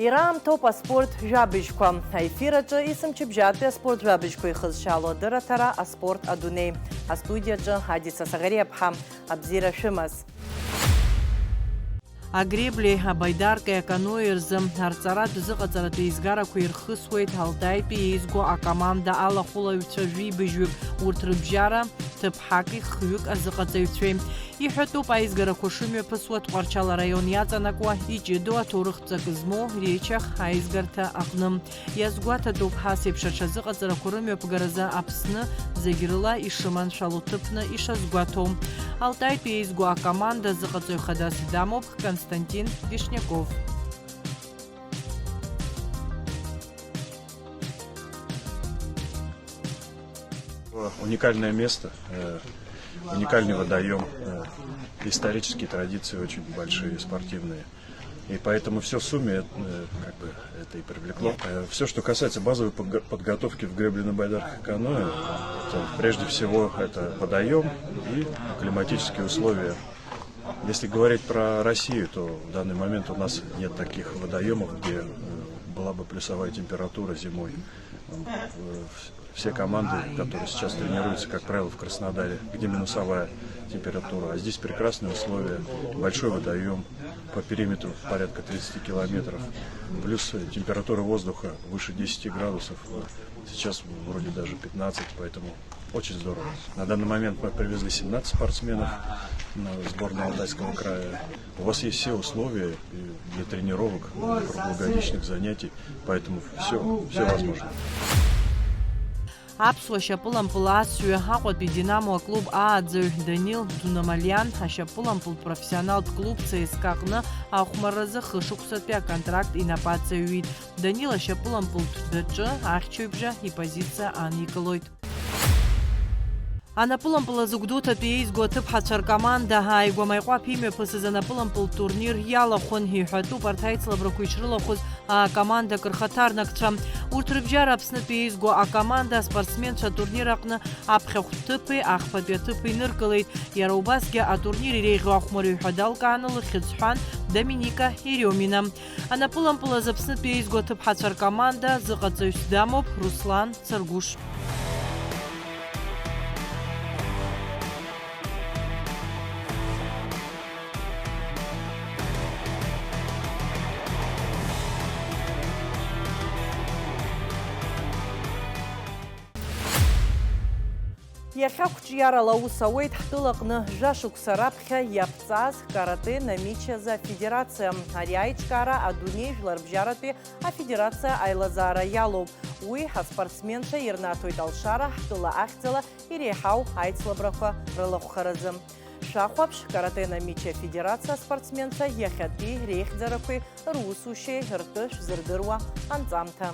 Ирам топ аспорт жабыжква. Эфираҿы исымчыбжьатәи аспорт жабыжқәа ихызшьало адырраҭара аспорт адунеи. Астудиаҿы Адица Сагариаԥҳа. Абзиара шәымаз. Агреблеи, абайдаркеи, аканоеи рзы арҵаратә зыҟаҵаратә еизгарақәа ирхысуеит Алтаитәи еизго акоманда алахәылаҩцәа жәибыжьҩык, урҭ рыбжьара ҭыԥҳаки хҩык азыҟаҵаҩцәеи. Иҳәатәуп аизгарақәа шымҩаԥысуа Тҟәарчал араион иаҵанакуа иҷыдоу аҭоурыхҭҵак змоу реичах аизгарҭа аҟны. Иазгәаҭатәуп ҳасеиԥш аҽазыҟаҵарақәа рымҩаԥгаразы Аԥсны зегь рыла ишыманшәало ҭыԥны ишазгәаҭоу. Алтаитәи еизго акоманда зыҟаҵаҩ хадас дамоуп Константин Вишняков. Уникальное место, уникальный водоем, исторические традиции очень большие, спортивные. И поэтому все в сумме это и привлекло. Все, что касается базовой подготовки в гребле на байдарках и каноэ, прежде всего это водоем и климатические условия. Если говорить про Россию, то в данный момент у нас нет таких водоемов, где была бы плюсовая температура зимой. Все команды, которые сейчас тренируются, как правило, в Краснодаре, где минусовая температура. А здесь прекрасные условия, большой водоем, по периметру порядка 30 километров. Плюс температура воздуха выше 10 градусов, сейчас вроде даже 15, поэтому очень здорово. На данный момент мы привезли 17 спортсменов на сборную Алтайского края. У вас есть все условия для тренировок, круглогодичных занятий, поэтому все возможно. Аԥсуа шьапылампыл асҩы Аҟәатәи Динамо аклуб ааӡаҩ Данил Дунамалиан ашьапылампыл профессионалтә клуб ЦСКА аҟны ахәмарразы хышықәсатәи аконтракт инапаҵаҩит. Данил ашьапылампылтә даҿы ахьчаҩбжа ипозициа аникылоит. Анапылампыл азыгәдуҭатәи еизго аҭыԥҳацәа ркоманда ааигәамаиҟәаԥ имҩаԥысыз анапылампылтә турнир иалахәын. Иҳәатәуп арҭ аицлабрақәа ишрылахәыз акомандак рхаҭарнакцәа. Урҭ рыбжьара Аԥснытәи еизго акоманда аспортсменцәа атурнир аҟны аԥхьахә ҭыԥи ахԥатәи аҭыԥи иныркылеит. Иара убасгьы атурнир иреиӷьу ахәмарҩ ҳәа далкааны лыхьыӡҳәан Доминика Ириомина. Анапылампыл азы Аԥснытәи еизго аҭыԥҳацәа ркоманда зыҟаҵаҩс дамоуп Руслан Царгәыш. Иахьақәҿиарала аус ауеит ҳтәылаҟны жәашықәса раԥхьа иаԥҵаз карате намичиазы афедерациа. Ари аиҿкаара адунеи жәларбжьаратәи афедерациа аилазаара иалоуп. Уи ҳаспортсменцәа ирнаҭоит алшара ҳтәыла ахьӡала иреиҳау аицлабрақәа рылахәхаразы. Шәахәаԥш, карате намичи афедерациа аспортсменцәа иахьатәи реихьӡарақәеи русушьеи ртәы шәзырдыруа анҵамҭа.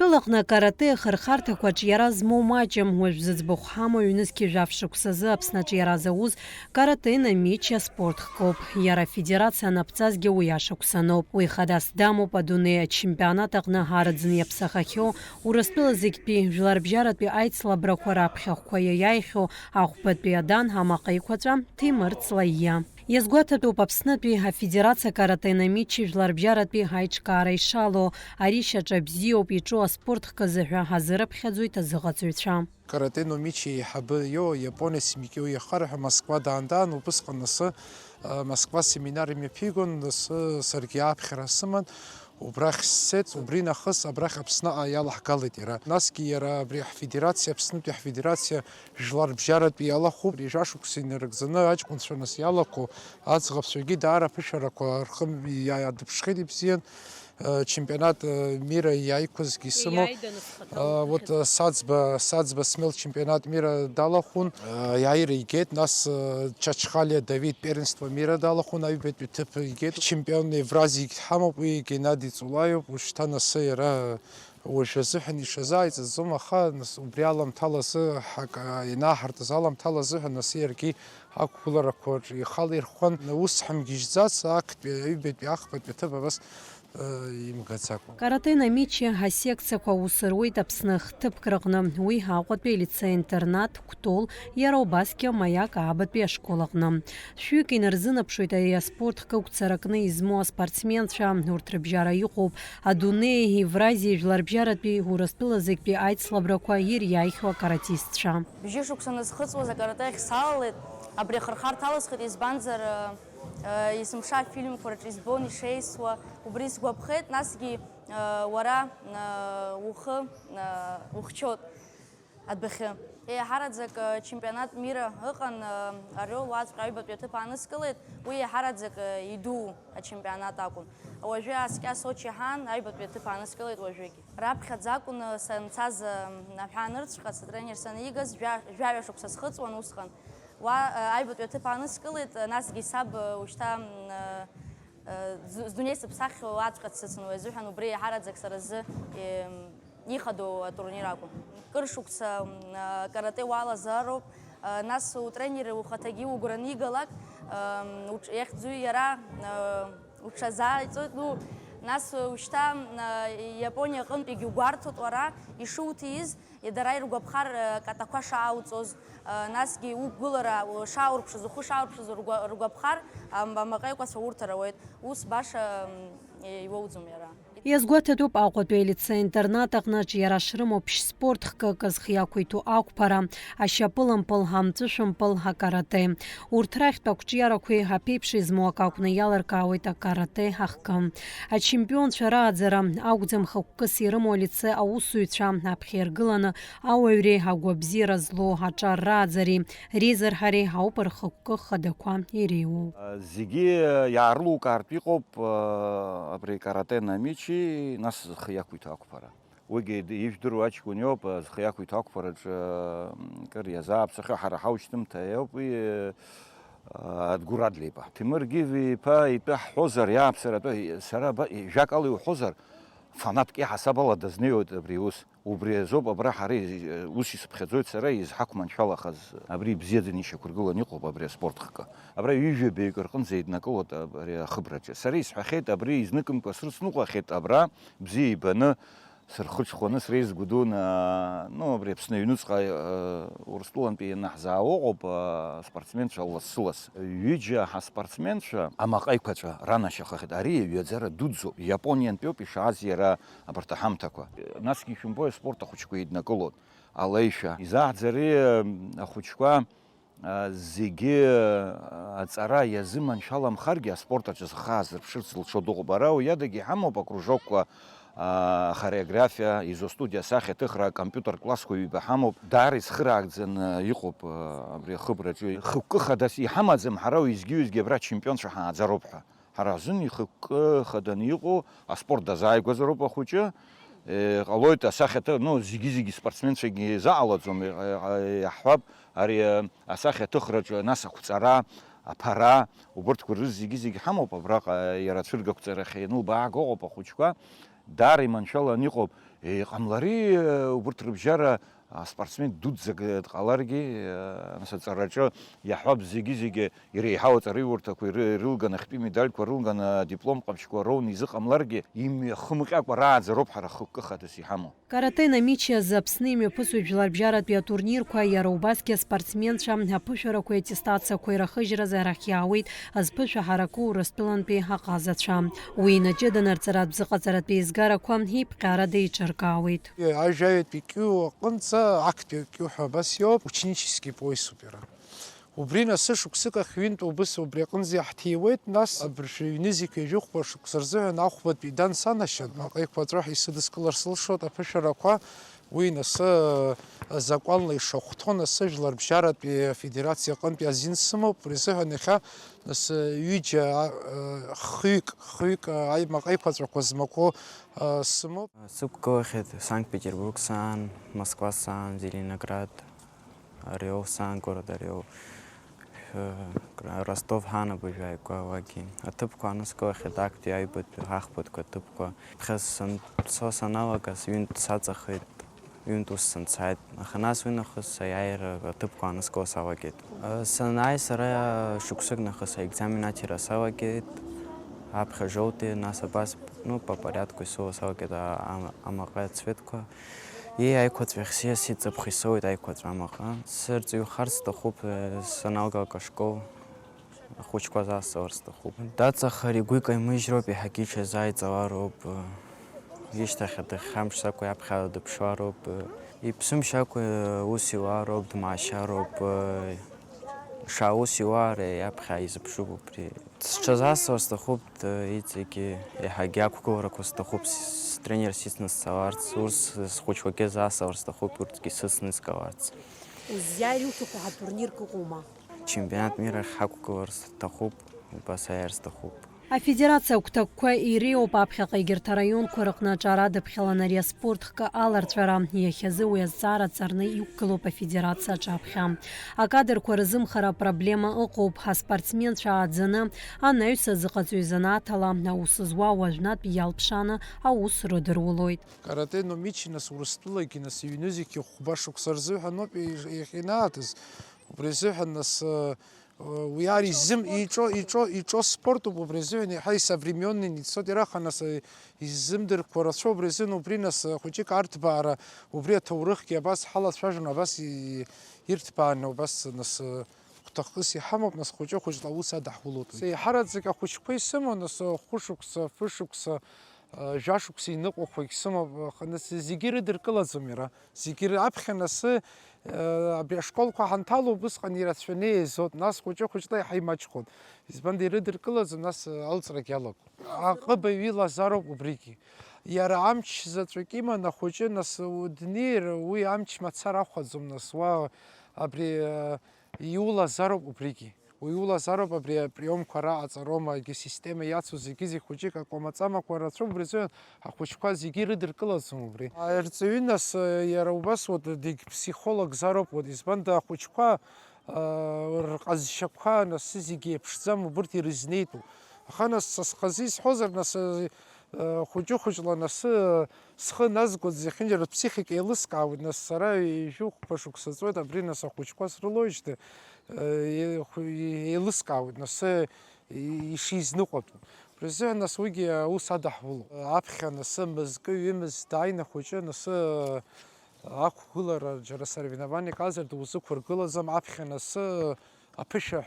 Ҳтәылаҟны карате ахырхарҭақәа аҿиара змоу маҷым. Уажә зыӡбахә ҳамоу ҩнызқьи жәаф-шықәсазы Аԥсны аҿиара зауз карате намичи аспорт хкоуп. Иара афедерациа анаԥҵазгьы уи ашықәсаноуп. Уи хадас дамоуп адунеи ачемпионат аҟны ҳараӡны иаԥсахахьоу Урыстәыла зегьтәи жәларбжьаратәи аицлабрақәа раԥхьахәқәа иаиааихьоу ахәбатәи адан ҳамаҟа еиқәаҵәа Ҭемыр Ҵлаиа. Иазгәаҭатәуп Аԥснытәи афедерациа карате намичи жәларбжьаратәи аиҿкаара ишалоу. Ари шьаҿа бзиоуп иҿу аспорт хкызы ҳәа ҳазырыԥхьаӡоит азыҟаҵаҩцәа. Карате намичи еиҳабы иоуа Иапониа Микио Иахара Москва даандаан убысҟан асы Москва семинар имҩаԥигон, асы саргьы аԥхьара сыман. Убрахь сцеит, убри нахыс абрахь Аԥсныҟа иалаҳгалеит иара. Насгьы иара абри ҳфедерациа, Аԥснытәи ҳфедерациа жәларбжьаратәи иалахәуп. Ижашықәса инарыгӡаны аҷкәынцәа нас иалахәу аӡӷабцәагьы даара аԥышәарақәа рхы иаадыԥшхеит ибзиан. Чемпионат мира иааиқәазгьы сымоуп. Вот Саӡба смел чемпионат мира далахәын, иааира игеит, нас Чачхалиа Давид первенство мира далахәын, аҩбатәи ҭыԥ игеит. Чемпион Евразиагьы ҳамоуп, уи Геннади Ҵулаиоуп. Уажәшьҭа асы иара уажә азыҳәан ишазааиҵаӡом, аха убри аламҭал азы ианааҳартыз аламҭал азыҳәан асы иаргьы ақәгыларақәа ихала ирхәан. Ус ҳамгьежьӡац актәи аҩбатәи ахԥатәи аҭыԥ абас имгацакәым. Каратэ амичи асекциақәа аус руеит Аԥсны хҭыԥк рҟны. Уи Аҟәатәи алицеи-интернат Кәтол, иара убасгьы Маиак аабатәи ашкол аҟны. Шәҩык инарзынаԥшуеит ари аспорт хкықәцара аҟны измоу аспортсменцәа. Урҭ рыбжьара иҟоуп Адунеи, Евразиа жәларбжьаратәи, Урыстәылазегьтәи аицлабрақәа ириааихьоу акаратистцәа. Бжьышықәса назхыҵуаз акаратеахь салалеит, абри ахырхарҭа алысхит, избанзар есымша афильмқәа рҿы избон ишеисуа, убри сгәаԥхеит, насгьы уара ухы ухчот адәахьы. Еиҳараӡак чемпионат мира ыҟан, Орел уаҵәҟьа аҩбатәи аҭыԥ ааныскылеит, уи еиҳараӡак идуу achempionat акәын. Уажәы аскьа Сочи ҳан, аҩбатәи аҭыԥ ааныскылеит уажәыгьы. Раԥхьаӡа акәын санцаз аҳәаанырцәҟа сатренер санигаз, жәаҩа шықәса схыҵуан усҟан. Уа аҩбатәи аҭыԥ ааныскылеит, насгьы саб ушьҭа здунеи сыԥсахьоу аҵәҟьа дсыцын уи азыҳәан, убри еиҳараӡак сара зы ихадоу атурнир акәын. Кыр шықәса карате уалазароуп, нас утренер ухаҭагьы угәра анигалак, иахьӡу иара уҽазааиҵоит, нас ушьҭа Иапониа аҟынтәигьы угәарҭоит уара ишуҭиз, дара иргәаԥхар катақәа шаауҵоз, насгьы угәылара шааурԥшыз, ухы шааурԥшыз ргәаԥхар амаҟаҩқәацәа урҭ рауеит, ус баша иуоуӡом иара. Иазгәаҭатәуп Аҟәатәи алицеи-интернат аҟныҿ иара шрымоу ԥшь-спорт хкык зхы иақәиҭу ақәԥара, ашьапылампыл, амҵәышәымпыл, акарате. Урҭ рахьтә ақәҿиарақәеи аԥеиԥш измоу ак акәны иалыркаауеит акарате ахкы. Ачемпионцәа рааӡара акәӡам хықәкыс ирымоу алицеи аусуҩцәа аԥхьа иргыланы ауаҩреи агәабзиара злоу аҿар рааӡареи реизырҳареи ауп рхықәкы хадақәа иреиуоу. Зегьы иаарлукаартә иҟоуп абри каратен амичи, нас зхы иақәиҭу ақәԥара. Уигьы ижәдыруа аҷкәын иоуп, зхы иақәиҭу ақәԥараҿы кыр иазааԥсахьоу, ҳара ҳаушьҭымҭа иоуп, уи Адгәырадлеиба. Ҭемыр Гиви-иԥа итәы ҳҳәозар, иааԥсаратәы, сара жәакала иуҳәозар, фанатк иаҳасаб ала дазнеиуеит абри ус. Убри азоуп абра ҳара ус исыԥхьаӡоит сара изҳақәманшәалахаз, абри ибзиаӡаны ишьақәыргыланы иҟоуп абри аспорт хкы. Абра ҩыжәабаҩык рҟынӡа еиднакылоит абри ахыбраҿы. Сара исҳәахьеит, абри изныкымкәа срыцныҟәахьеит абра бзиа ибаны сырхыҽхәаны среизгәыдун, абри Аԥсны аҩнуҵҟа Урыстәылантәи ианаҳзаауа ыҟоуп аспортсменцәа лассы-ласс. Ҩыџьа ҳаспортсменцәа амаҟаҩқәацәа ранашьахахьеит. Ари аҩаӡара дуӡӡоуп. Иапониантәи ауп ишааз иара абарҭ аҳамҭақәа. Насгьы ишәымбои аспорт ахәыҷқәа еиднакылоит. Алеишәа. Изааӡари ахәыҷқәа зегьы аҵара иазыманшәаламхаргьы аспорт аҿы зхы аазырԥшырц зылшо дыҟоуп. Ара уи иадагьы иҳамоуп акружокқәа, хореографиа, изостудиа сахьаҭыхра, компиутер классқәа ҩба ҳамоуп. Даара изхыраагӡаны иҟоуп абри ахыбраҿы. Хықәкы хадас иҳамаӡам ҳара уеизгьы-уеизгьы абра чемпионцәа ҳааӡароуп ҳәа. Ҳара азын ихықәкы хаданы иҟоу аспорт дазааигәазароуп ахәыҷы. Ҟалоит асахьаҭыхра, зегьы-зегьы спортсменцәагьы заалаӡом, иаҳҳәап ари асахьаҭыхраҿы, нас ақәҵара, аԥара, убырҭқәа рыз зегьы-зегьы ҳамоуп абраҟа, иара ацәыргақәҵарахь ианылбаага ыҟоуп ахәыҷқәа. Даара иманшәалан иҟоуп. Иҟамлари убырҭ рыбжьара аспортсмен дуӡӡак дҟаларгьы, нас аҵараҿы иаҳҳәап зегьы-зегьы иреиҳау аҵараиурҭақәа ирылган, ахьтәи медальқәа рылган, адиплом ҟамчқәа роуны изыҟамларгьы, имҩахымҟьакәа рааӡароуп ҳара хықәкы хадас иҳамоу. Карате амичи азы Аԥсны имҩаԥысуеит жәларбжьаратәи атурнирқәа, иара убасгьы аспортсменцәа аԥышәарақәа, аттестациақәа ирахыжьразы арахь иаауеит азԥышәа ҳараку Урыстәылантәи аҟазацәа. Уи инаҷыданарҵаратә зыҟаҵаратәи еизгарақәа иԥҟьарада иҿыркаауеит. Ажәаҩтәи кьу аҟынӡа актәи кьу ҳәа абас иоуп, ученический поясуп иара. Убри насы шықәсык ахь ҩынтә убыс убри аҟынӡа иаҳҭиуеит, нас ҩны-зқьи жәохәба шықәса рзыҳәан ахәбатәи идан санашьан, маҟаҩқәа ҵәаҳ исыдыскылар сылшоит аԥышәарақәа, уи насы закәанла ишахәҭоу, насы жәларбжьаратәи афедерациа аҟынтәи азин сымоуп, убри азыҳәан иахьа насы ҩыџьа хҩык маҟаҩқәа ҵәақәа змақәоу сымоуп. Сықәгылахьеит Санкт-Петербург сан, Москва сан, Зеленоград, Орел сан, город Орел, Ростов ҳан абыжәааигәалаагьы. Аҭыԥқәа ааныскылахьеит актәи аҩбатәи ҳахԥатәқәа аҭыԥқәа. Ԥхьа саналагаз ҩынтә саҵахеит, ҩынтә ус сымцааит. Аха нас уи нахыс аиааира аҭыԥқәа ааныскыло салагеит. Санааи сара шықәсык нахыс аекзамен аҭира салагеит. аԥхьа жоутый, нас абас по порядку исоуасалгеит амаҟа ацветқәа. Аиқәаҵәа хсиас иҵыԥх исоуит аиқәаҵәа амаҟа. Сырҵаҩхарц сҭахуп, саналгалак ашкол. Ахәыҷқәа засҵалар сҭахуп. Даҵахар игәы икаимыжьроуп, иаҳагьы иҽазааиҵалароуп. Ишьҭахь дахьхамԥш сакәа иаԥхьа дыԥшуароуп. Иԥсымшьакәа ус иуаароуп, дмаашьароуп. Шаус иуаара иаԥхьа изыԥшуп убри. Сҽазасҵалар сҭахуп, иҵегьы иаҳагьы ақәгыларақәа сҭахуп, стренер сицны сцаларц, урҭ схәыҷқәагьы засҵалар сҭахуп, урҭгьы сыцны искаларц. Узиааир уҭаху ҳатурнирк ыҟоума? Чемпионат мира ҳақәгылар сҭахуп, убас аиар сҭахуп. Афедерациа агәҭакқәа иреиуоуп аԥхьаҟа егьырҭ араионқәа рыҟны аҿара дыԥхьалан ари аспорт хкы аларҵәара. Иахьазы уи азҵаара ҵарны иқәгылоуп афедерациа аҿаԥхьа. Акадрқәа рзымхара апроблема ыҟоуп. Аспортсменцәа ааӡаны анаҩс азыҟаҵаҩ изанааҭала аус зуа уажәнатә иалԥшааны аус рыдырулоит. Карате номичи нас Урыстәылагьы нас иҩнызқьы хәба шықәса рзыҳәаноуп иахьинаатыз. Убри азыҳәан нас уи ар иҿо спортуп, убри азыҳәан иаҳа исовременный ицот ираха нас иззымдырқәа рацәоуп, убри азын убри нас хәыҷык арҭбаара, убри аҭоурыхгьы абас ҳалацәажәон, абас ирҭбааны, убас нас хәҭахыс иҳамоуп, нас хәыҷы-хәыҷла аус адаҳулоит. Еиҳараӡак ахәыҷқәа исымоу, нас хәышықәса, фышықәса, жәашықәса иныҟәақәагь сымоуп, нас зегьы ирыдыркылаӡом иара. Зегьы аԥхьа нас абри ашколқәа ҳанҭало убысҟан ирацәаны еизот, нас хәыҷы-хәыҷла иаҳа имаҷхон. Избанда ирыдыркылаӡом, нас алҵрагь алагон. Аҟыбаҩ илазароуп убригьы. Иара амч заҵәык иман ахәыҷы, нас днеир уи амч мацара ахәаӡом, нас уа абри иулазароуп убригьы. Уи иулазароуп абри априомқәа раҟаҵарома, система иацу зегьы хәыҷык акәамаҵамақәа рацәоуп, убри азыҳәан ахәыҷқәа зегьы ирыдыркылаӡом убри. Арҵаҩы нас иара убас дегьԥсихологзароуп, избанда ахәыҷқәа рҟазшьақәа нас зегьы еиԥшӡам, убырҭ ирызнеитәуп. Аха нас са схазы исҳәозар, нас хәыҷы-хәыҷла нас схы назгоит зехьынџьара ԥсихика еилыскаауеит, нас сара ижәы-хәба шықәса ҵуеит, абри нас ахәыҷқәа срылоижьҭеи еилыскаауеит, нас ишизныҟәатәу. Убри азыҳәан нас уигьы аус адаҳулоуп. Аԥхьа нас мызкы ҩымыз дааины ахәыҷы нас ақәгылара џьара соревнованиак азар дузықәыргылаӡом, аԥхьа нас аԥышәа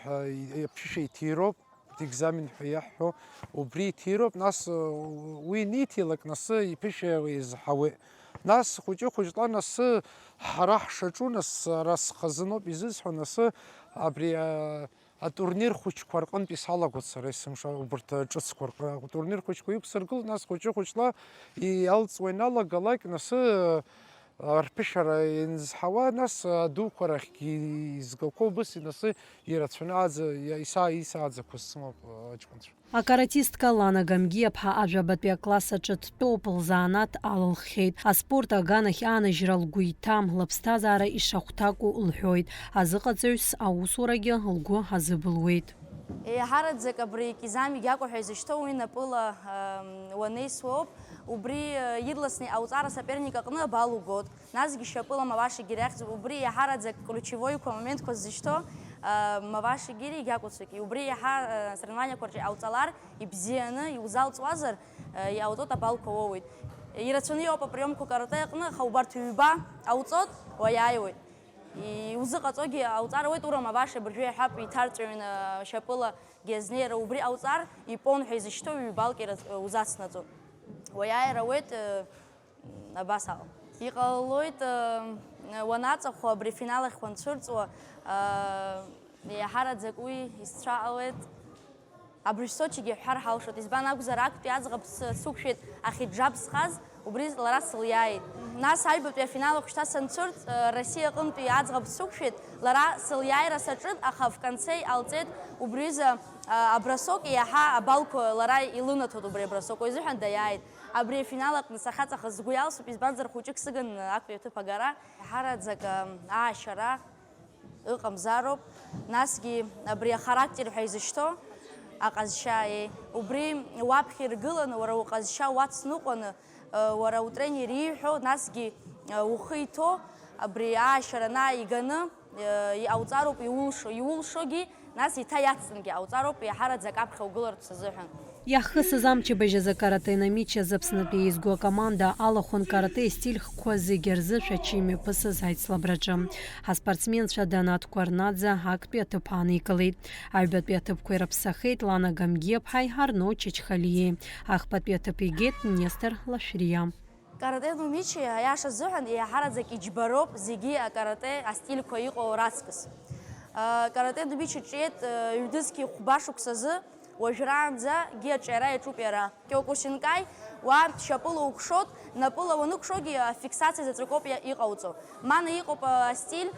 иҭироуп, экзамен ҳәа иаҳҳәо, убри иҭироуп, нас уи ниҭилак нас иԥышәа еизҳауеит. Нас хәыҷы-хәыҷла нас ҳара ҳшаҿу, нас ара схазыноуп изызҳәо, нас абри атурнир хәыҷқәа рҟынтәи салагоит сара есымша убырҭ ҿыцқәа рҟны. Атурнир хәыҷқәа иқәсыргылт, нас хәыҷы-хәыҷла иалҵуа иналагалак, нас рԥышәара ианзҳауа, нас адуқәа рахьгьы изгақәоу убыс нас ирацәаны исааӡақәа сымоуп аҷкәынцәа. Акаратистка Лана Гамгиаԥҳа ажәабатәи акласс аҿы дтәоуп, лзаанаҭ алылххьеит. Аспорт аганахь аанажьра лгәы иҭам, лыԥсҭазаара ишахәҭакәу лҳәоит. Азыҟаҵаҩс аусурагьы лгәы азыбылуеит. Еиҳараӡак абри кизамик иакәаҳәа изышьҭоу уи напыла уанеисуоуп, убри ирласны ауҵара соперник аҟны абал угот, насгьы шьапыла Маваши иахьӡуп, убри иаҳараӡак ключевойқәа моментқәа зышьҭоу Маваши иакәыцәагьы, убри иаҳа соревнованиақәа рҿы иауҵалар, ибзианы иузалҵуазар, иауҵот абалқәа уоуеит. Ирацәаны иоуп априомқәа карате аҟны, аха убарҭ ҩба ауҵот, уаиааиуеит. Иузыҟаҵогьы ауҵар ауеит, ура Маваши абыржәы иаҳәап иҭарҵәҩны шьапыла гьазнеира, убри ауҵар ипон ҳәа изышьҭоу ҩбалк узацнаҵо. Уаиааир ауеит абас ала. Иҟалоит уанаҵахо абри финал ахь уанцәырҵуа, иаҳараӡак уи исцәаҟалеит. Абри Сочигьы ҳәар ҳалшоит, избан акәзар актәи аӡӷаб сықәшәеит ахьиџьаб зхаз, убри лара сылиааит. Нас аҩбатәи афинал ахәшьҭа санцәырҵ, Россиа аҟынтәи аӡӷаб сықәшәеит, лара сылиааира саҿын, аха вконце иҟалҵеит убриза абрасок, иаҳа абалқәа лара илынаҭоит убри абрасок, уи азыҳәан даиааит. Абри афинал аҟны сахьаҵахаз сгәы иалсуп, избанзар хәыҷык сыган актәи аҭыԥ агара, иаҳараӡак аашьара ыҟамзароуп, насгьы абри ахарактер ҳәа изышьҭоу аҟазшьа, убри уаԥхьа иргыланы, уара уҟазшьа уацныҟәаны, уара утренер ииҳәо, насгьы ухы иҭоу, абри аашьара нааиганы иауҵароуп иулшогьы, нас еиҭа иацҵангьы ауҵароуп, иаҳараӡак аԥхьа угылартә сазыҳәан. Иаҳхысыз амчыбжьазы карате намичиаз Аԥснытәи еизго акоманда алахәын карате стильхқәа зегьы рзы шәачы имҩаԥысыз аицлабраҿы. Ҳаспортсменцәа Данаҭ Кәарнаӡе актәи аҭыԥ ааникылеит. Аҩбатәи аҭыԥқәа ирыԥсахеит Лана Гамгиаԥҳаи Ҳарно Чачхалиеи. Ахԥатәи аҭыԥ игеит Нестор Лашәриа. Карате номичи аиаша азыҳәан иаҳараӡак иџьбароуп зегьы акарате астильқәа иҟоу раҵкыс. Карате номичи ҿиеит ҩ-дызқьи хәба шықәсазы, уажәраанӡагьы аҿиара иаҿуп иара. Киокушинкаи уа шьапыла укшот, напыла уаныкшогьы афиксациа заҵәыкоуп иҟауҵо. Мана иҟоуп астиль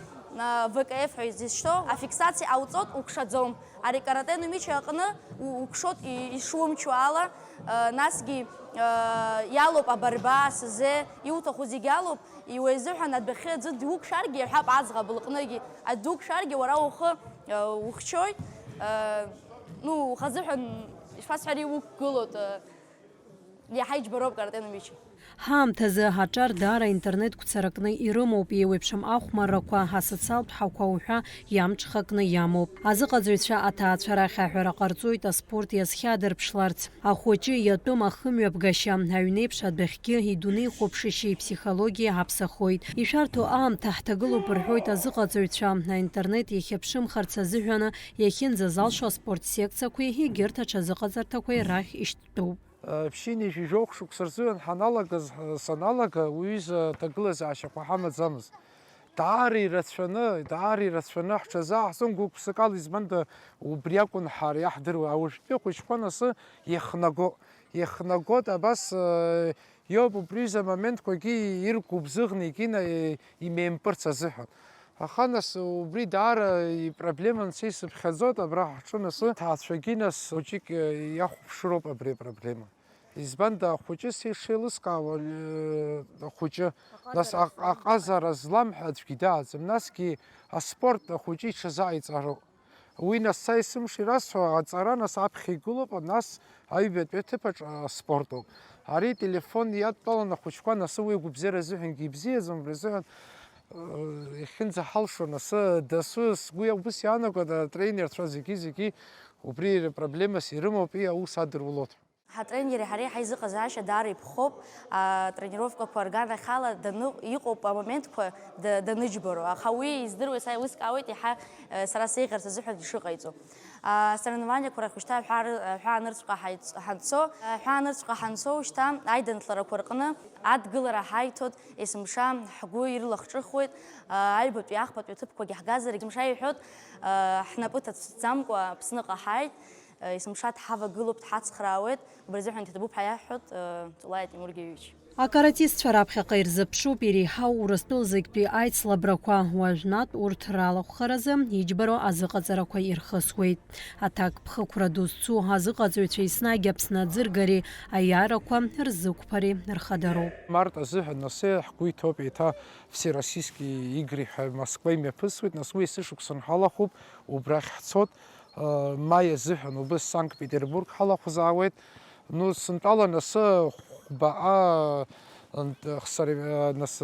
ВКФ ҳәа изышьҭоу, афиксациа ҟауҵот, укшаӡом. Ари карате номичи аҟны укшот ишумчу ала, насгьы иалоуп абарба, асазе, иуҭаху зегьы алоуп, иуеизыҳәан адәахьы аӡәы дуқәшәаргьы иҳәап аӡӷаб лҟныгьы, аӡә дуқәшәаргьы уара ухы ухчоит, ухазыҳәан ишԥасҳәари уқәгылоит, иаҳа иџьбароуп карате номичи. Ҳаамҭазы ҳаҿар даара интернет-қәцаракны ирымоуп, еиуеиԥшым ахәмаррақәа, ҳасоциалтә ҳәақәа уҳәа иамҽхакны иамоуп. Азыҟаҵаҩцәа аҭаацәа рахь аҳәара ҟарҵоит аспорт иазхьадырԥшларц. Ахәыҷы иатәым ахымҩаԥгашьа, аҩнеиԥш адәахьгьы идунеи хәаԥшышьеи иԥсихологиеи ҳаԥсахоит. Ишәарҭоу аамҭа ҳҭагылоуп рҳәоит азыҟаҵаҩцәа. Аинтернет иахьаԥшымхарц азыҳәаны иахьынӡазалшо аспорт секциақәеи егьырҭ аҽазыҟаҵарҭақәеи рахь ишьтәуп. Ԥшьыни шәижәохә шықәса рзыҳәан саналага уи изы аҭагылазаашьақәа ҳамаӡамызт. Даара ирацәаны ҳҽазааҳзон гәык-ԥсыкала, избанда убри акәын ҳара иаҳдыруа. Ауажәтәи ахәыҷқәа насы иахнагот абас иоуп убри амоментқәагьы иргәыбзыӷны икина имеимпырц азыҳәан. Аха нас убри даара ипроблема нцәа исыԥхьаӡоит, абра ҳҿы насы ҭаацәагьы нас хәыҷык иахәаԥшыроуп абри апроблема. Избанда ахәыҷы сеилыскаауа ахәыҷы, нас аҟазара злам ҳәа аӡәгьы дааӡам, насгьы аспорт ахәыҷы иҽазааиҵароуп. Уи нас са исымша ирасҳәо аҵара нас аԥхьа игылоуп, нас аҩбатәи аҭыԥаҿ аспортоуп. Ари телефон иадтәалан ахәыҷқәа насы уи агәыбзиара азыҳәангьы ибзиаӡам, убри азыҳәан иахьынӡаҳалшо насы дасу сгәы ус иаанагоит атренерцәа зегьы убри проблемас ирымоуп аус адырулоит. Ҳатренери ҳареи ҳаизыҟазаашьа даара иԥхоуп, атренировкақәа рганахь ала иҟоуп амоментқәа даныџьбаро. Аха уи издыруа саилыскаауеит иаҳа сара сеиӷьарц азыҳәан ишыҟаиҵо. Асоревнованиақәа рахь шьҭа аҳәаанырцәҟа ҳанцо шьҭа аидантларақәа рҟны адгылара ҳаиҭоит, есымша ҳгәы ирлахҿыхуеит, аҩбатәи ахԥатәи аҭыԥқәагьы ҳгазар, есымша иҳәоит ҳнапы ҭацәӡамкәа Аԥсныҟа ҳааит, есымша дҳавагылоуп, дҳацхраауеит, убри азыҳәан иҭабуп ҳәа иаҳҳәоит Ҵулаи Тимур Георгиевич. Акаратистцәа раԥхьаҟа ирзыԥшуп иреиҳау Урыстәылазегьтәи аицлабрақәа, уажәнатә урҭ ралахәхаразы иџьбароу азыҟаҵарақәа ирхысуеит. Аҭак ԥхықәра ду зцу азыҟаҵаҩцәа еснагь Аԥсны аӡыргареи аиаарақәа рзықәԥареи рхадароуп. Март азыҳәан насы ҳгәы иҭоуп еиҭа всероссийские игры ҳәа Москва имҩаԥысуеит, нас уи есышықәсан ҳалахәуп, убрахь ҳцот. Май азыҳәан убыс Санкт-Петербург ҳалахәзаауеит. Сынтәала насы хәбаа нас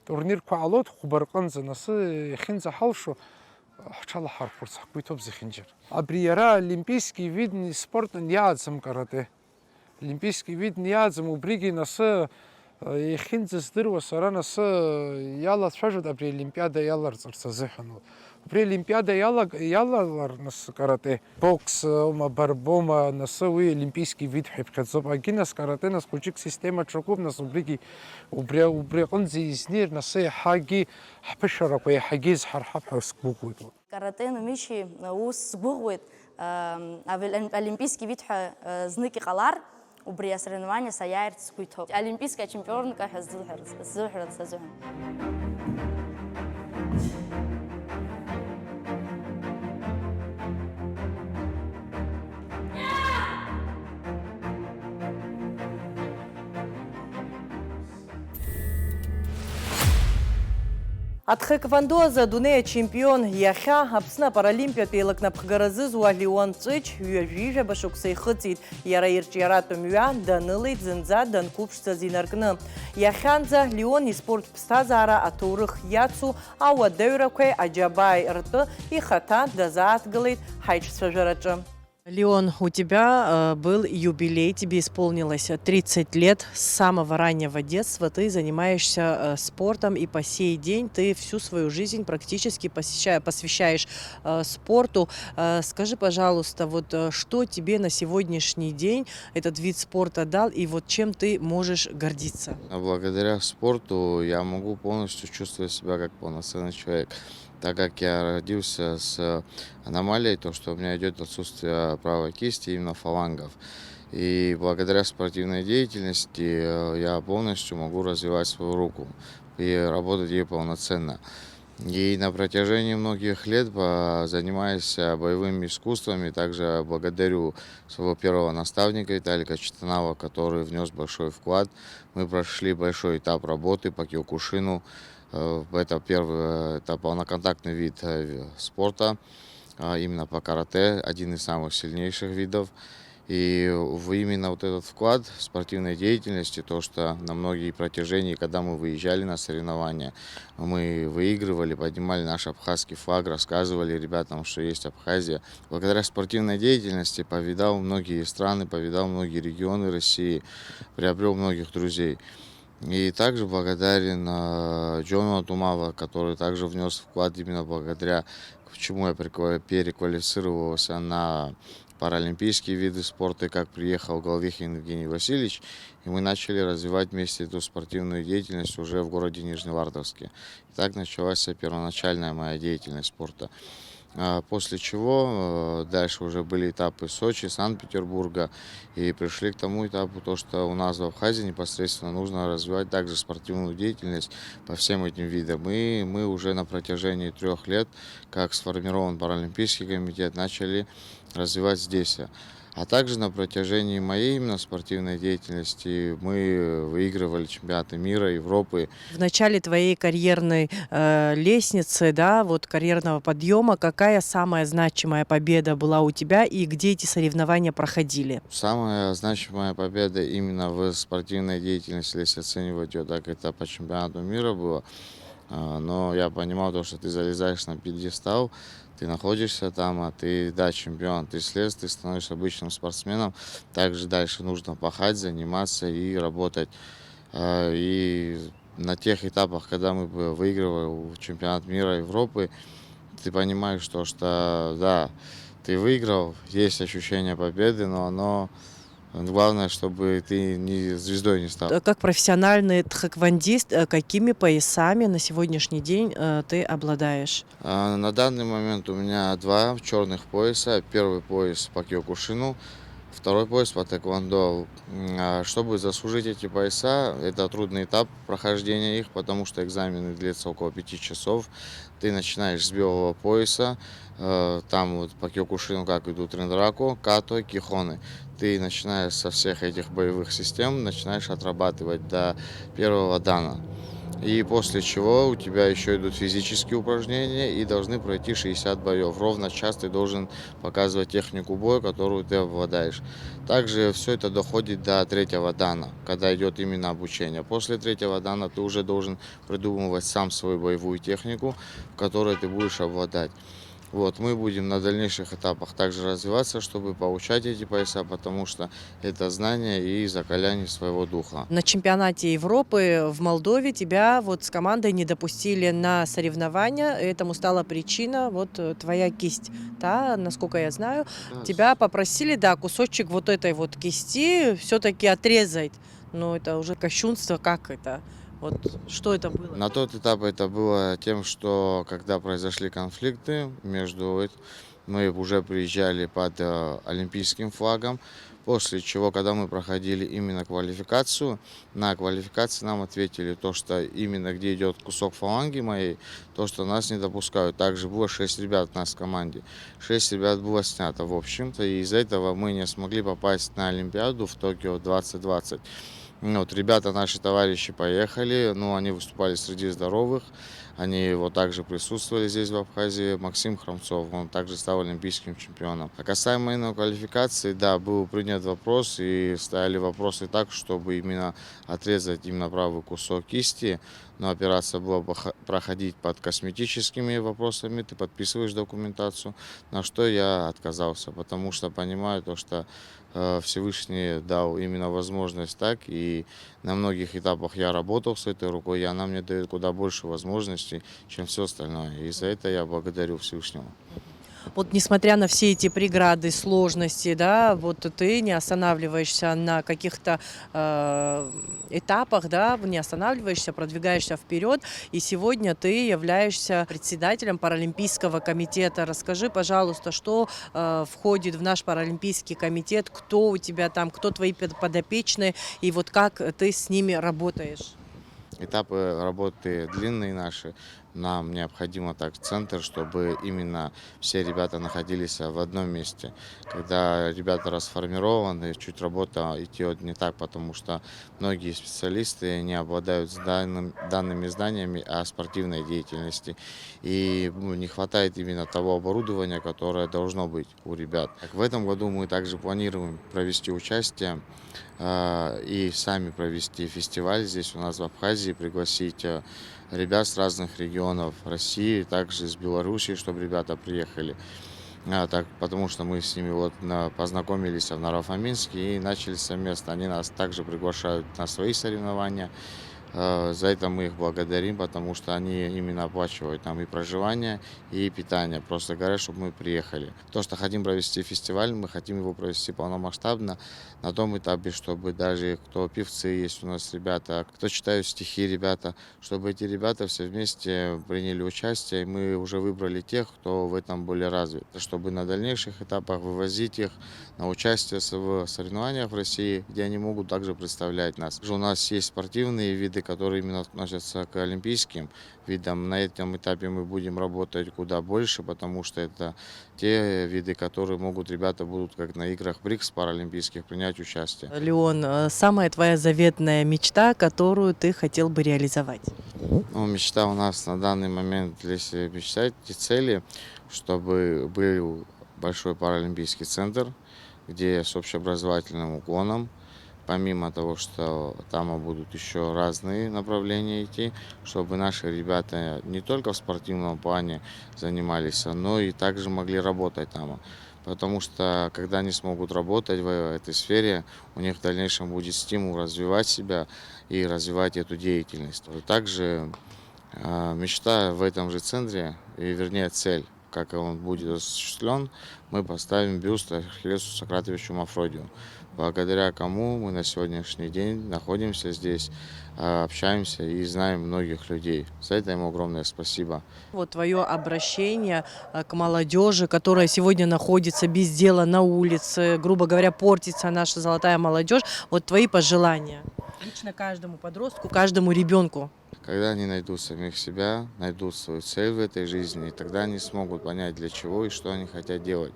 турнирқәа ҟалоит хәба рҟынӡа, насы иахьынӡаҳалшо ҳҽалаҳархәырц ҳгәы иҭоуп зехьынџьара. Абри иара олимпийский видни спортын иааӡам карате. Олимпийский видны иааӡам, убригьы насы иахьынӡаздыруа сара насы иалацәажәоит абри олимпиада иаларҵарц азыҳәан. Убри олимпиада иалалар нас карате, бокс ома, барбома, насы уи олимпийский вид ҳәа иԥхьаӡоуп. Агьы нас карате нас хәыҷык система ҽакуп, нас убри аҟынӡа изнеир насы иаҳагьы ҳԥышәарақәа иаҳагьы изҳарҳап ҳәа сгәыӷуеит. Карате номичи ус сгәыӷуеит, олимпийский вид ҳәа знык иҟалар, убри асоревнование саиааирц сгәы иҭоуп. Олимпийская чемпионка ҳәа сзыҳәарц азыҳәан. Атхэквондо задунея чемпион иахьа Аԥсны апаралимпиатә еилакнаԥхгаразызуа Леон Ҵәыџь ҩажәижәаба шықәса ихыҵит. Иара ирҿиаратә мҩа данылеит зынӡа данқәыԥшӡаз инаркны. Иахьанӡа Леон испорттә ԥсҭазаара аҭоурых иацу ауадаҩрақәеи аџьабааи ртәы ихаҭа дазааҭгылеит ҳаиҿцәажәараҿы. Леон, у тебя был юбилей, тебе исполнилось 30 лет. С самого раннего детства ты занимаешься спортом, и по сей день ты всю свою жизнь практически посвящаешь спорту. Скажи, пожалуйста, вот что тебе на сегодняшний день этот вид спорта дал, и вот чем ты можешь гордиться? Благодаря спорту я могу полностью чувствовать себя как полноценный человек. Так как я родился с аномалией, то что у меня идет отсутствие правой кисти, именно фалангов. И благодаря спортивной деятельности я полностью могу развивать свою руку и работать ей полноценно. И на протяжении многих лет, занимаясь боевыми искусствами, также благодарю своего первого наставника Виталика Читанова, который внес большой вклад. Мы прошли большой этап работы по киокушину. Это это полноконтактный вид спорта, именно по карате, один из самых сильнейших видов. И именно вот этот вклад в спортивной деятельности, то, что на многие протяжении, когда мы выезжали на соревнования, мы выигрывали, поднимали наш абхазский флаг, рассказывали ребятам, что есть Абхазия. Благодаря спортивной деятельности повидал многие страны, повидал многие регионы России, приобрел многих друзей. И также благодарен Джону Атумава, который также внес вклад именно благодаря чему я переквалифицировался на паралимпийские виды спорта, и как приехал Головихин Евгений Васильевич, и мы начали развивать вместе эту спортивную деятельность уже в городе Нижневартовске. И так началась первоначальная моя деятельность спорта. После чего дальше уже были этапы Сочи, Санкт-Петербурга, и пришли к тому этапу, то, что у нас в Абхазии непосредственно нужно развивать также спортивную деятельность по всем этим видам. И мы уже на протяжении 3 лет, как сформирован Паралимпийский комитет, начали развивать здесь. А также на протяжении моей именно спортивной деятельности мы выигрывали чемпионаты мира, Европы. В начале твоей карьерной лестницы, да, вот карьерного подъема, какая самая значимая победа была у тебя и где эти соревнования проходили? Самая значимая победа именно в спортивной деятельности, если оценивать ее так, это по чемпионату мира было. Но я понимал, что ты залезаешь на пьедестал, ты находишься там, а ты, да, чемпион, ты слез, ты становишься обычным спортсменом. Также дальше нужно пахать, заниматься и работать. И на тех этапах, когда мы выигрывали чемпионат мира, Европы, ты понимаешь, что да, ты выиграл, есть ощущение победы, но главное, чтобы ты звездой не стал. Как профессиональный тхэквондист, какими поясами на сегодняшний день ты обладаешь? На данный момент у меня 2 черных пояса. Первый пояс по киокушину, второй пояс по тхэквондо. Чтобы заслужить эти пояса, это трудный этап прохождения их, потому что экзамены длятся около 5 часов. Ты начинаешь с белого пояса, там вот по киокушину как идут ринраку, като, кихоны. Ты начинаешь со всех этих боевых систем, начинаешь отрабатывать до первого дана. И после чего у тебя еще идут физические упражнения и должны пройти 60 боев. Ровно час ты должен показывать технику боя, которую ты обладаешь. Также все это доходит до 3-го дана, когда идет именно обучение. После 3-го дана ты уже должен придумывать сам свою боевую технику, в которой ты будешь обладать. Вот, мы будем на дальнейших этапах также развиваться, чтобы получать эти пояса, потому что это знание и закаляние своего духа. На чемпионате Европы в Молдове тебя вот с командой не допустили на соревнования. Этому стала причина вот твоя кисть. Да, насколько я знаю, тебя попросили, да, кусочек вот этой вот кисти все-таки отрезать. Но это уже кощунство, как это? Вот что это было? На тот этап это было тем, что когда произошли конфликты мы уже приезжали под олимпийским флагом, после чего, когда мы проходили именно квалификацию, на квалификации нам ответили то, что именно где идет кусок фаланги моей, то, что нас не допускают. Также было 6 ребят у нас в команде. 6 ребят было снято, в общем-то, и из-за этого мы не смогли попасть на Олимпиаду в Токио 2020. Вот, ребята, наши товарищи, поехали, они выступали среди здоровых, они вот также присутствовали здесь в Абхазии. Максим Хромцов, он также стал олимпийским чемпионом. А касаемо именно квалификации, да, был принят вопрос и стояли вопросы так, чтобы именно отрезать именно правый кусок кисти. Но операция была проходить под косметическими вопросами, ты подписываешь документацию, на что я отказался, потому что понимаю то, что Всевышний дал именно возможность так, и на многих этапах я работал с этой рукой, и она мне дает куда больше возможностей, чем все остальное. И за это я благодарю Всевышнего. Вот несмотря на все эти преграды, сложности, да, вот ты не останавливаешься на каких-то этапах, да, не останавливаешься, продвигаешься вперед. И сегодня ты являешься председателем Паралимпийского комитета. Расскажи, пожалуйста, что входит в наш Паралимпийский комитет, кто у тебя там, кто твои подопечные, и вот как ты с ними работаешь? Этапы работы длинные наши. Нам необходимо так центр, чтобы именно все ребята находились в одном месте. Когда ребята расформированы, чуть работа идет не так, потому что многие специалисты не обладают данными знаниями о спортивной деятельности. И не хватает именно того оборудования, которое должно быть у ребят. В этом году мы также планируем провести участие и сами провести фестиваль здесь у нас в Абхазии, пригласить ребят с разных регионов России, также из Беларуси, чтобы ребята приехали. Потому что мы с ними вот познакомились в Наро-Фоминске и начали совместно. Они нас также приглашают на свои соревнования. За это мы их благодарим, потому что они именно оплачивают нам и проживание, и питание. Просто говорят, чтобы мы приехали. То, что хотим провести фестиваль, мы хотим его провести полномасштабно на том этапе, чтобы даже кто певцы есть у нас ребята, кто читают стихи ребята, чтобы эти ребята все вместе приняли участие. И мы уже выбрали тех, кто в этом более развит, чтобы на дальнейших этапах вывозить их на участие в соревнованиях в России, где они могут также представлять нас. У нас есть спортивные виды, которые именно относятся к олимпийским видам. На этом этапе мы будем работать куда больше, потому что это те виды, которые могут ребята будут, как на играх БРИКС паралимпийских, принять участие. Леон, самая твоя заветная мечта, которую ты хотел бы реализовать? Ну, мечта у нас на данный момент, если мечтать, те цели, чтобы был большой паралимпийский центр, где с общеобразовательным уклоном. Помимо того, что там будут еще разные направления идти, чтобы наши ребята не только в спортивном плане занимались, но и также могли работать там. Потому что когда они смогут работать в этой сфере, у них в дальнейшем будет стимул развивать себя и развивать эту деятельность. Также мечта в этом же центре, вернее цель, как он будет осуществлен, мы поставим бюст Ахиллесу Сократовичу Мафродию, благодаря кому мы на сегодняшний день находимся здесь, общаемся и знаем многих людей. За это ему огромное спасибо. Вот твое обращение к молодежи, которая сегодня находится без дела на улице, грубо говоря, портится наша золотая молодежь. Вот твои пожелания лично каждому подростку, каждому ребенку. Когда они найдут самих себя, найдут свою цель в этой жизни, и тогда они смогут понять, для чего и что они хотят делать.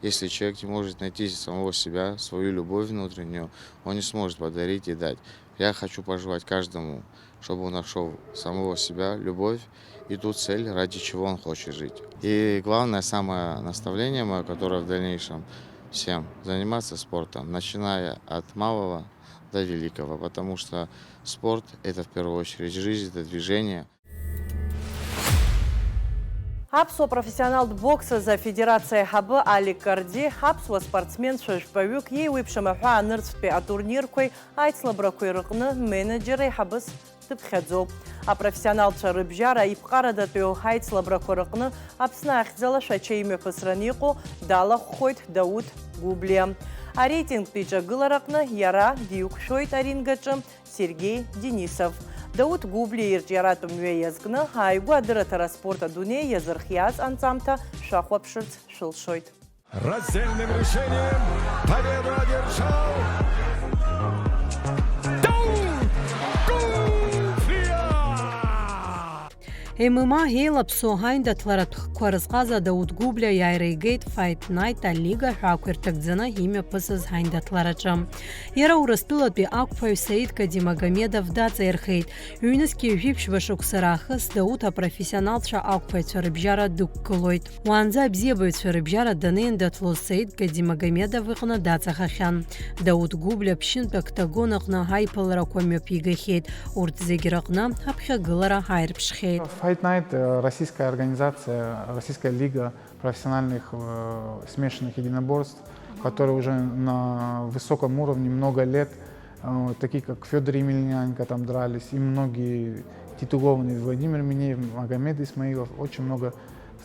Если человек не может найти самого себя, свою любовь внутреннюю, он не сможет подарить и дать. Я хочу пожелать каждому, чтобы он нашел самого себя, любовь и ту цель, ради чего он хочет жить. И главное, самое наставление мое, которое в дальнейшем всем заниматься спортом, начиная от малого до великого, потому что спорт – это в первую очередь жизнь, это движение. Аԥсуа профессионалд бокса за Федерация Хабы Али Карди, аԥсуа спортсмен шәажәпаҩык еиуеиԥшым аҳәаа анырцәтәи атурнирқәеи аицлабрақәеи рыҟны менеджер еиҳабыс дыԥхьаӡоуп. Апрофессионалцәа рыбжьара иԥҟарадатәиу аицлабрақәа рыҟны Аԥсны ахьӡала шәача имҩаԥысраны иҟоу далахәхоит Дауд Гублиа. Арейтингтәи иҿагылараҟны иара диқәшәоит арингаҿы Сергей Денисов. Дауд Гублиа ирҿиаратә мҩа иазкны ааигәа адырраҭара аспорт адунеи иазырхиаз анҵамҭа шәахәаԥшырц шәылшоит. Раздельным решением победу одержал Дауд Гублиа! ММА Гейлапсо Гайнда Тларатхкварзказа Дауд Губля Яйрейгейт Fight Night Лига Хаквертагдзана имя Пысыз Гайнда Тларачам. Яра урастылатби Акфай Саид Кадимагомедов Дацерхейт. Юнески Випш Вашуксарахас Даута профессионалша Акфай Царыбжара Дукколойт. Уанза Бзебой Царыбжара Данен Датлос Саид Кадимагомедов Вихна Дацахахян. Дауд Губля Пшин Пектагонахна Хайпалра Комёпигахейт. Уртзегирахна Апхагылара Хайрпшхейт. Fight Night – российская организация, российская лига профессиональных смешанных единоборств, которые уже на высоком уровне много лет, такие как Федор Емельяненко там дрались, и многие титулованные, Владимир Минеев, Магомед Исмаилов, очень много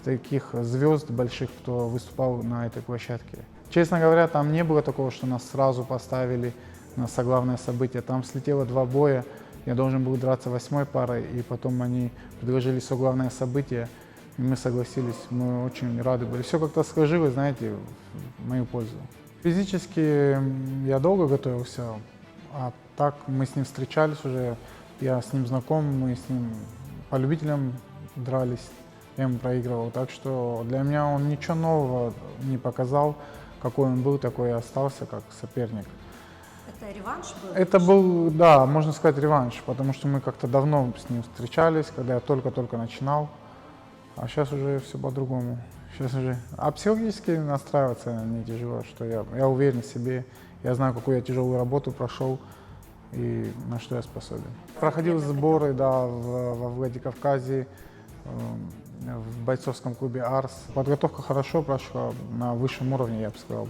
таких звезд больших, кто выступал на этой площадке. Честно говоря, там не было такого, что нас сразу поставили на соглавное событие. Там слетело 2 боя. Я должен был драться 8-й парой, и потом они предложили соглавное событие, и мы согласились. Мы очень рады были. Все как-то сложилось, знаете, в мою пользу. Физически я долго готовился, а так мы с ним встречались уже, я с ним знаком, мы с ним по любителям дрались, я ему проигрывал. Так что для меня он ничего нового не показал, какой он был, такой и остался, как соперник. Это реванш был? Это был, да, можно сказать, реванш, потому что мы как-то давно с ним встречались, когда я только-только начинал, а сейчас уже все по-другому. Сейчас уже, а психологически настраиваться не тяжело, что я уверен в себе, я знаю, какую я тяжелую работу прошел и на что я способен. Проходил сборы, да, во Владикавказе, в бойцовском клубе «Арс». Подготовка хорошо прошла, на высшем уровне, я бы сказал.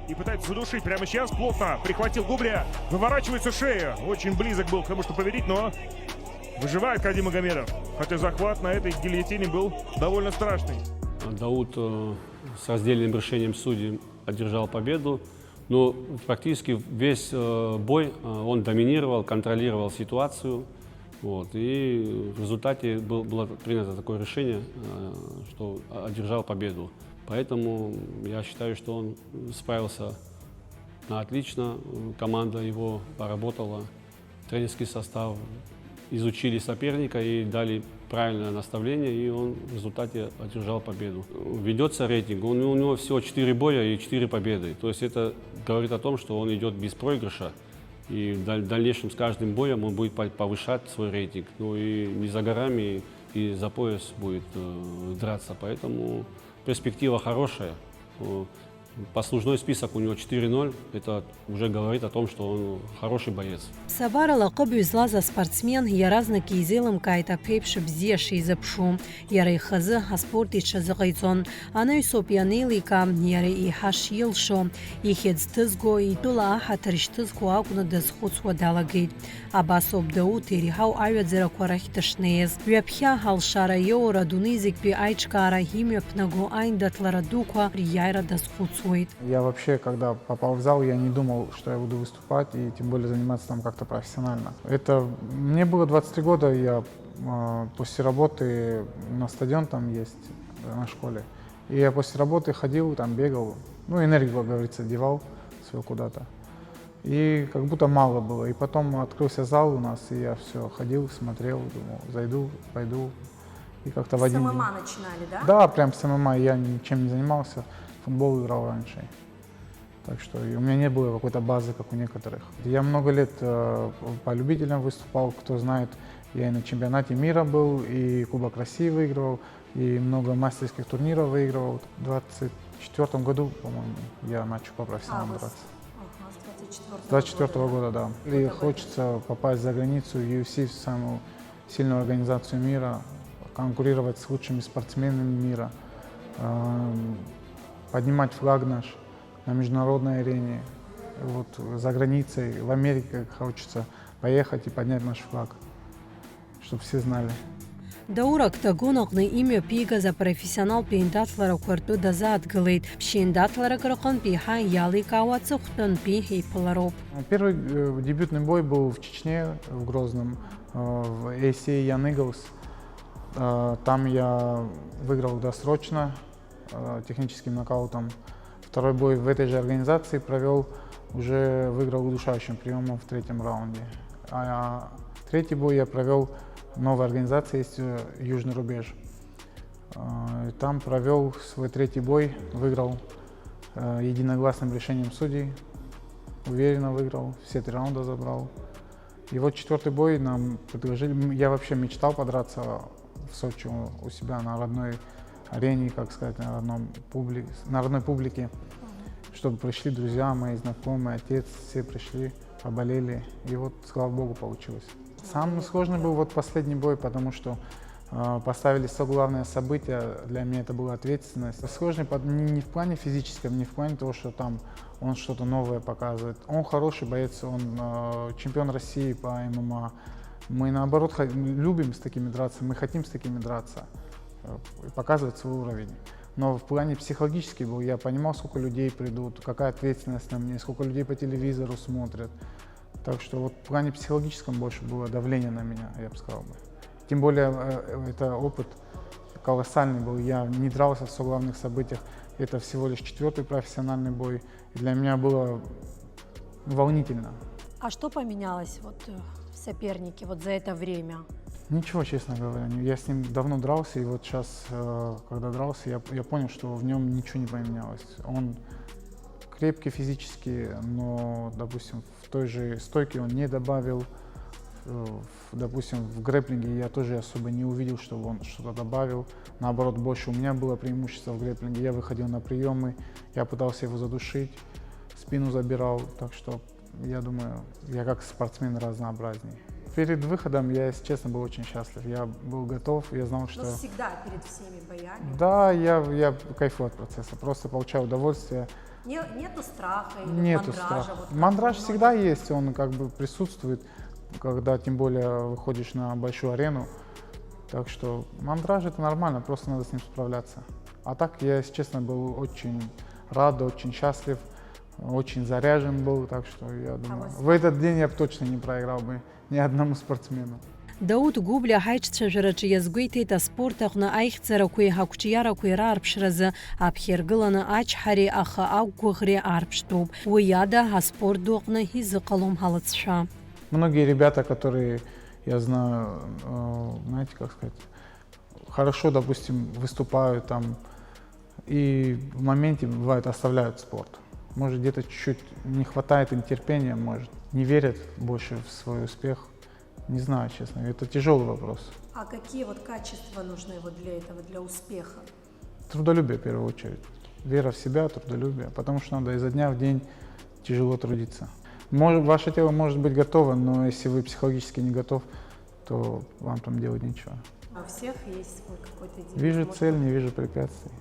И пытается задушить прямо сейчас. Плотно прихватил Губля. Выворачивается шея. Очень близок был к тому, что победить, но выживает Кадимагомедов. Хотя захват на этой гильотине был довольно страшный. Дауд с раздельным решением судей одержал победу. Но практически весь бой он доминировал, контролировал ситуацию. Вот, и в результате было принято такое решение, что одержал победу. Поэтому я считаю, что он справился на отлично. Команда его поработала, тренерский состав, изучили соперника и дали правильное наставление, и он в результате одержал победу. Ведется рейтинг, у него всего 4 боя и 4 победы. То есть это говорит о том, что он идет без проигрыша. И в дальнейшем с каждым боем он будет повышать свой рейтинг. Ну и не за горами, и за пояс будет драться. Поэтому перспектива хорошая. Послужной список у него 4-0. Это уже говорит о том, что он хороший боец. Сабара лақыб үзлаза спортсмен яразны кейзелым кайта пейпші бзе шейзіпшу. Яры хызы аспорт итші зығайзон. Аны үсоп янейлика яры и хаш елшо. Ехед стызго и тула аха тырыштызго агуны дызхуцва далагейд. Абасоп дау терихау айвет зиракварах тышнез. Вепхя халшара еора дунизик пи айчкара химия пнагу айндатлара дуква рияйра дызхуцва. Я вообще, когда попал в зал, я не думал, что я буду выступать и тем более заниматься там как-то профессионально. Мне было 23 года, я после работы на стадион там есть, на школе. И я после работы ходил, там бегал, ну энергию, как говорится, девал свою куда-то. И как будто мало было. И потом открылся зал у нас, и я все ходил, смотрел, думал, зайду, пойду. И как-то в один день. С ММА начинали, да? Да, прям с ММА, я ничем не занимался. Футбол играл раньше, так что у меня не было какой-то базы, как у некоторых. Я много лет по любителям выступал, кто знает, я и на чемпионате мира был, и Кубок России выигрывал, и много мастерских турниров выигрывал. В 2024 году, по-моему, я начал по профессионалу драться. С 2024 года, да. И хочется попасть за границу, в UFC, в самую сильную организацию мира, конкурировать с лучшими спортсменами мира. Поднимать флаг наш на международной арене, вот за границей, в Америке хочется поехать и поднять наш флаг, чтобы все знали. Даура ктагонақны имя пига за профессионал пейндатлара кварту дазад галейт. Пшейндатлара кракан пиха яли кавацы хтан пихи палароп. Первый дебютный бой был в Чечне, в Грозном, в ACA Young Eagles. Там я выиграл досрочно, техническим нокаутом. Второй бой в этой же организации провел, уже выиграл удушающим приемом в 3-м раунде. А третий бой я провел новая организация есть «Южный рубеж». И там провел свой 3-й бой, выиграл единогласным решением судей, уверенно выиграл, все 3 раунда забрал. И вот 4-й бой нам предложили, я вообще мечтал подраться в Сочи у себя на родной арене, как сказать, на родной публике, чтобы пришли друзья мои, знакомые, отец, все пришли, поболели, и вот, слава богу, получилось. Самый сложный был вот последний бой, потому что поставили 100 главное событие, для меня это была ответственность. Сложный не в плане физическом, не в плане того, что там он что-то новое показывает. Он хороший боец, он чемпион России по ММА. Мы наоборот любим с такими драться, мы хотим с такими драться, показывать свой уровень. Но в плане психологически я понимал, сколько людей придут, какая ответственность на мне, сколько людей по телевизору смотрят. Так что вот в плане психологическом больше было давление на меня, я бы сказал. Тем более это опыт колоссальный был. Я не дрался в 100 главных событиях. Это всего лишь 4-й профессиональный бой. И для меня было волнительно. А что поменялось вот в сопернике вот за это время? Ничего, честно говоря. Я с ним давно дрался, и вот сейчас, когда дрался, я понял, что в нем ничего не поменялось. Он крепкий физически, но, допустим, в той же стойке он не добавил. Допустим, в грэпплинге я тоже особо не увидел, чтобы он что-то добавил. Наоборот, больше у меня было преимущество в грэпплинге. Я выходил на приемы, я пытался его задушить, спину забирал. Так что, я думаю, я как спортсмен разнообразней. Перед выходом я, если честно, был очень счастлив. Я был готов, я знал, что... Но всегда перед всеми боями? Да, я кайфую от процесса, просто получаю удовольствие. Нету страха или Нету мандража? страха. Вот Мандраж всегда есть, он как бы присутствует, когда тем более выходишь на большую арену. Так что мандраж это нормально, просто надо с ним справляться. А так я, если честно, был очень рад, очень счастлив, очень заряжен был, так что я думаю, в этот день я бы точно не проиграл бы ни одному спортсмену. Дауд Губля ҳаиҿцәажәараҿы иазгәеиҭеит аспорт аҟны аихьӡарақәеи ҳақәҿиарақәеи раарԥшразы аԥхьаргыланы ачҳареи аха ақәгәыӷреи аарԥштәуп. Уи иада аспорт ду аҟны изыҟалом ҳалыҵшәа. Многие ребята, которые, я знаю, знаете, как сказать, хорошо, допустим, выступают там и в моменте, бывает, оставляют спорт. Может, где-то чуть-чуть не хватает им терпения, может, не верят больше в свой успех. Не знаю, честно, это тяжелый вопрос. А какие вот качества нужны вот для этого, для успеха? Трудолюбие в первую очередь. Вера в себя, трудолюбие, потому что надо изо дня в день тяжело трудиться. Ваше тело может быть готово, но если вы психологически не готов, то вам там делать нечего. А у всех есть свой какой-то день? Вижу цель, не вижу препятствий.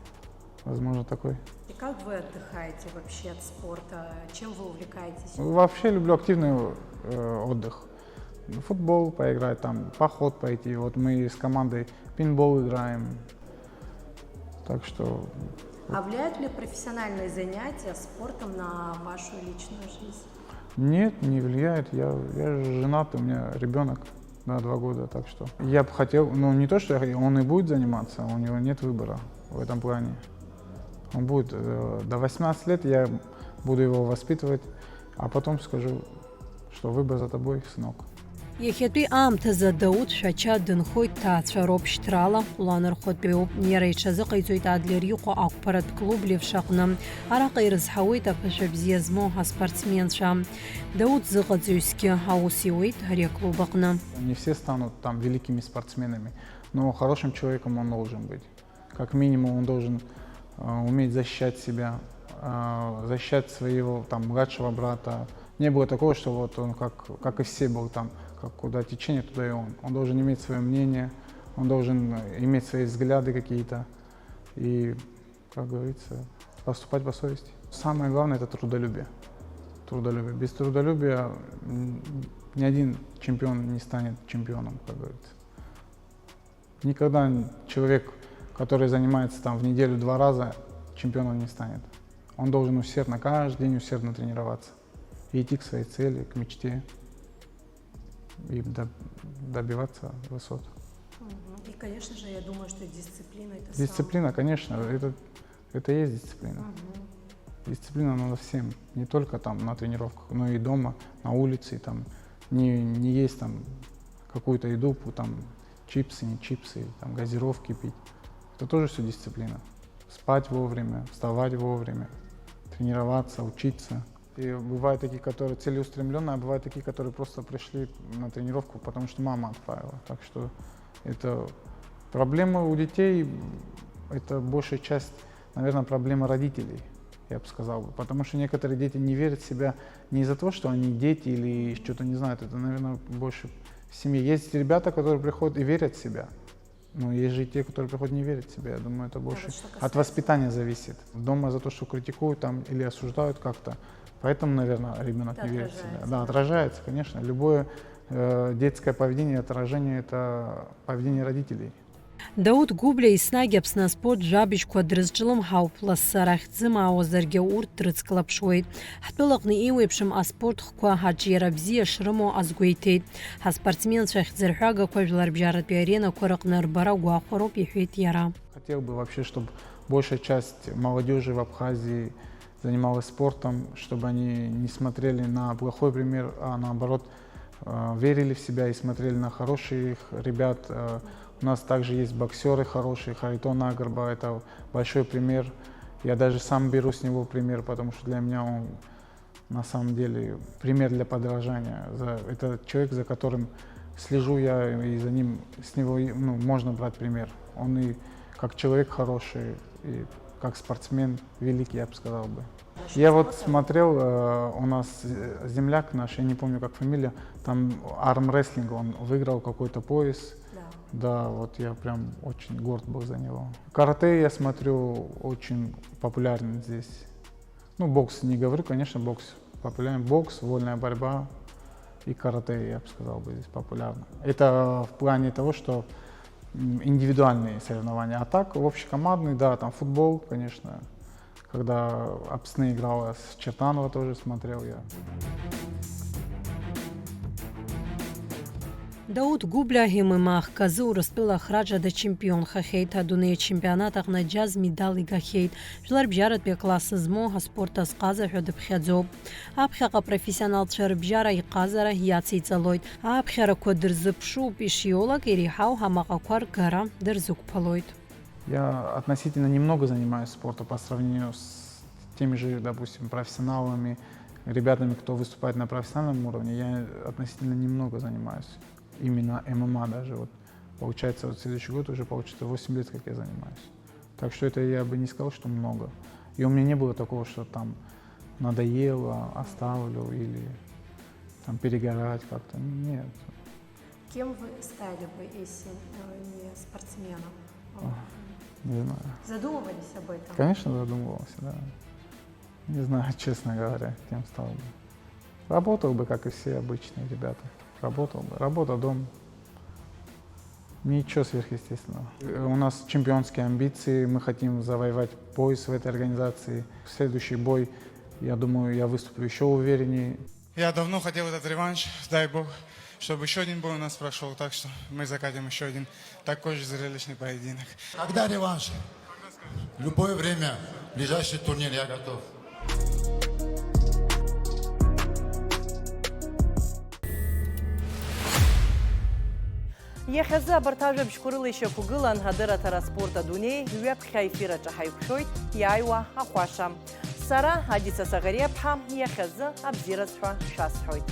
Возможно, такой. И как вы отдыхаете вообще от спорта? Чем вы увлекаетесь? Вообще люблю активный отдых. Футбол поиграть, там, поход пойти. Вот мы с командой пинбол играем. Так что... А влияют ли профессиональные занятия спортом на вашу личную жизнь? Нет, не влияет. Я женат, у меня ребенок на 2 года, так что я бы хотел, ну не то, что он и будет заниматься, у него нет выбора в этом плане. Он будет до 18 лет, я буду его воспитывать, а потом скажу, что выбор за тобой, сынок. Иахьатәи аамҭазы Дауд Шәача дынхоит ҭаацәароуп шьҭрала, уланархәатәиуп. Иара иҽазыҟаиҵоит Адлер иҟәа ақәԥаратә клуб Левш аҟны. Араҟа ирызҳауеит аԥышәа бзиа змоу аспортсменцәа. Дауд зыҟаҵаҩсгьы аус иуеит ари аклуб аҟны. Не все станут там великими спортсменами, но хорошим человеком он должен быть. Как минимум он должен уметь защищать себя, защищать своего там младшего брата. Не было такого, что вот он как и все был там, как куда течение, туда и он. Он должен иметь свое мнение, он должен иметь свои взгляды какие-то и, как говорится, поступать по совести. Самое главное – это трудолюбие. Трудолюбие. Без трудолюбия ни один чемпион не станет чемпионом, как говорится. Никогда человек, который занимается там в неделю 2 раза, чемпионом не станет. Он должен усердно, каждый день усердно тренироваться и идти к своей цели, к мечте и добиваться высот. И, конечно же, я думаю, что дисциплина – это дисциплина, конечно, это и есть дисциплина. Дисциплина надо всем, не только там на тренировках, но и дома, на улице, там, не есть там какую-то еду, там, чипсы, не чипсы, там, газировки пить. Это тоже все дисциплина. Спать вовремя, вставать вовремя, тренироваться, учиться. И бывают такие, которые целеустремленные, а бывают такие, которые просто пришли на тренировку, потому что мама отправила. Так что это проблемы у детей, это большая часть, наверное, проблема родителей, я бы сказал. Потому что некоторые дети не верят в себя не из-за того, что они дети или что-то не знают. Это, наверное, больше в семье. Есть ребята, которые приходят и верят в себя. Но есть же те, которые приходят не верят в себя. Я думаю, это больше от воспитания зависит. Дома за то, что критикуют там, или осуждают как-то. Поэтому, наверное, ребенок не верит в себя. Да, отражается, конечно. Любое детское поведение, отражение – это поведение родителей. Дауд Губля еснагь Аԥсны аспорт жәабжьқәа дрызҿлымҳауп, лассы рахьӡымаауазаргьы урҭ дрыцклаԥшуеит. Ҳтәылаҟны еиуеиԥшым аспорт хқәа аҿиара бзиа шрымоу азгәеиҭеит. Ҳаспортсменцәа хьӡырҳәагақәа жәларбжьаратәи аренақәа рыҟны рбара гәахәароуп, иҳәеит иара. Хотел бы вообще, чтобы большая часть молодежи в Абхазии занималась спортом, чтобы они не смотрели на плохой пример, а наоборот верили в себя и смотрели на хороших ребят. У нас также есть боксеры хорошие, Харитон Агарба, это большой пример. Я даже сам беру с него пример, потому что для меня он на самом деле пример для подражания. Это человек, за которым слежу я, и за ним, с него можно брать пример. Он и как человек хороший, и как спортсмен великий, я бы сказал бы. Я вот смотрел, у нас земляк наш, я не помню как фамилия, там армрестлинг, он выиграл какой-то пояс. Да, вот я прям очень горд был за него. Карате, я смотрю, очень популярен здесь. Ну, бокс не говорю, конечно, бокс популярен. Бокс, вольная борьба и карате, я бы сказал, здесь популярно. Это в плане того, что индивидуальные соревнования. А так, общекомандный, да, там футбол, конечно. Когда Апсны играла с Чертанова, тоже смотрел я. Дауд Губля ҳимымах казы урыстәыла храџьада чемпионхахьеит, адунеи ачемпионат аҟны аџьаз медал игахьеит. Жәларбжьаратәи акласс змоу аспорт азҟаза ҳәа дыԥхьаӡоуп. Аԥхьаҟа апрофессионалцәа рыбжьара иҟазара иациҵалоит. Аԥхьарақәа дырзыԥшуп, ишиолак иреиҳау ҳамаҟақәа ргара дырзықәԥалоит. Я относительно немного занимаюсь спортом по сравнению с теми же, допустим, профессионалами, ребятами, кто выступает на профессиональном уровне. Я относительно немного занимаюсь. Именно ММА даже. Вот, получается, вот следующий год уже получится 8 лет, как я занимаюсь. Так что это я бы не сказал, что много. И у меня не было такого, что там надоело, оставлю или там перегорать как-то. Нет. Кем вы стали бы, если не спортсменом? Не знаю. Задумывались об этом? Конечно, задумывался, да. Не знаю, честно говоря, кем стал бы. Работал бы, как и все обычные ребята. Работал бы. Работа, дом. Ничего сверхъестественного. У нас чемпионские амбиции, мы хотим завоевать пояс в этой организации. Следующий бой, я думаю, я выступлю еще увереннее. Я давно хотел этот реванш, дай бог, чтобы еще один бой у нас прошел, так что мы закатим еще один такой же зрелищный поединок. Когда реванш? В любое время, ближайший турнир, я готов. Иахьазы абарҭ ажәабжьқәа рыла ишьақәгылан ҳадырраҭара аспорт адунеи ҩаԥхьа аефир аҿы ҳаиқәшәоит иааиуа ахәаша. Сара Адиса Саӷариаԥҳа иахьазы абзиараз ҳәа шәасҳәоит.